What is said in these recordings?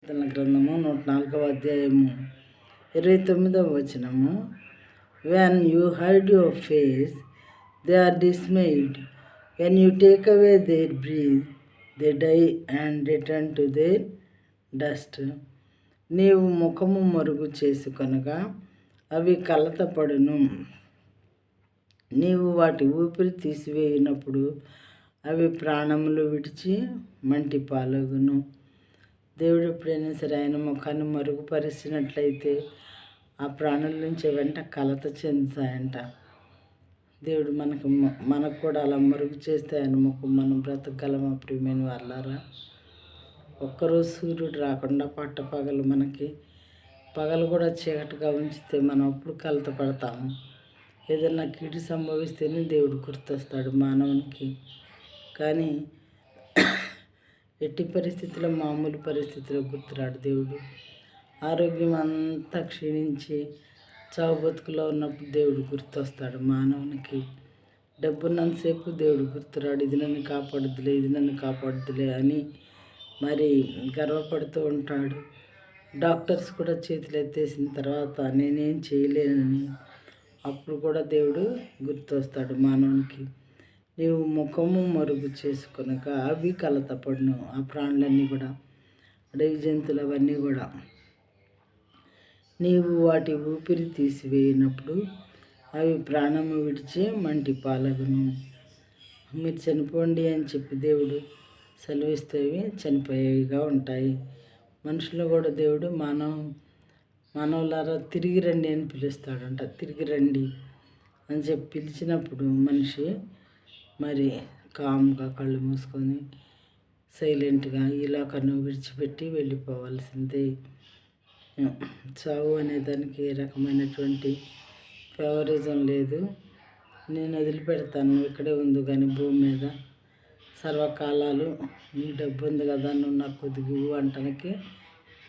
కీర్తనల గ్రంథము 104వ అధ్యాయము 29వ వచనము. When you hide your face they are dismayed, when you take away their breath they die and return to their dust. నీవు ముఖము మరుగు చేసుకొనగా అవి కలతపడును, నీవు వాటి ఊపిరి తీసివేయినప్పుడు అవి ప్రాణములు విడిచి మంటి పాలగును. దేవుడు ఎప్పుడైనా సరే ఆయన ముఖాన్ని మరుగుపరిచినట్లయితే ఆ ప్రాణుల నుంచి వెంట కలత చెందుతాయంట. దేవుడు మనకు కూడా అలా మరుగు చేస్తే ఆయన ముఖం మనం బ్రతకగలమా ప్రియమైన వాళ్ళారా? ఒక్కరోజు సూర్యుడు రాకుండా పగలు మనకి పగలు కూడా చీకటిగా ఉంచితే మనం అప్పుడు కలత పడతాము. ఏదన్నా కీడు సంభవిస్తేనే దేవుడు గుర్తొస్తాడు మానవునికి. కానీ ఎట్టి పరిస్థితుల్లో మామూలు పరిస్థితిలో గుర్తురాడు దేవుడు. ఆరోగ్యం అంతా క్షీణించి చావు బతుకులో ఉన్నప్పుడు దేవుడు గుర్తొస్తాడు మానవునికి. డబ్బున్నంతసేపు దేవుడు గుర్తురాడు. ఇది నన్ను కాపాడుద్దులే, ఇది నన్ను కాపాడుద్దులే అని మరి గర్వపడుతూ ఉంటాడు. డాక్టర్స్ కూడా చేతులు ఎత్తేసిన తర్వాత నేనేం చేయలేనని అప్పుడు కూడా దేవుడు గుర్తొస్తాడు మానవునికి. నీవు ముఖము మరుగు చేసుకొనక అవి కలతపడును. ఆ ప్రాణులన్నీ కూడా, అడవి జంతువులు అవన్నీ కూడా నీవు వాటి ఊపిరి తీసివేయినప్పుడు అవి ప్రాణము విడిచి మంటి పాలగును. మీరు చనిపోండి అని చెప్పి దేవుడు సెలవిస్తేవి చనిపోయేవిగా ఉంటాయి. మనుషులు కూడా దేవుడు మానవులారా తిరిగి రండి అని పిలుస్తాడంట. తిరిగి రండి అని చెప్పి పిలిచినప్పుడు మనిషి మరి కామ్గా కళ్ళు మూసుకొని సైలెంట్గా ఈ లోకాన్ని విడిచిపెట్టి వెళ్ళిపోవాల్సిందే. చావు అనేదానికి ఏ రకమైనటువంటి ఫేవరిజం లేదు. నేను వదిలిపెడతాను, ఇక్కడే ఉంది కానీ భూమి మీద సర్వకాలాలు నీ డబ్బు ఉంది కదా నువ్వు నాకు ఒదిగివు అంటానికి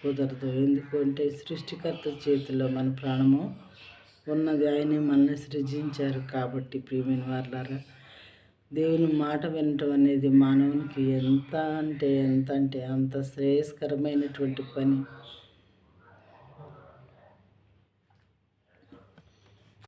కుదరదు. ఎందుకంటే సృష్టికర్త చేతిలో మన ప్రాణము ఉన్నది. ఆయనే మనల్ని సృజించారు కాబట్టి ప్రియమైన వారులారా, దేవుని మాట వినటం అనేది మానవునికి ఎంత అంటే అంత శ్రేయస్కరమైనటువంటి పని.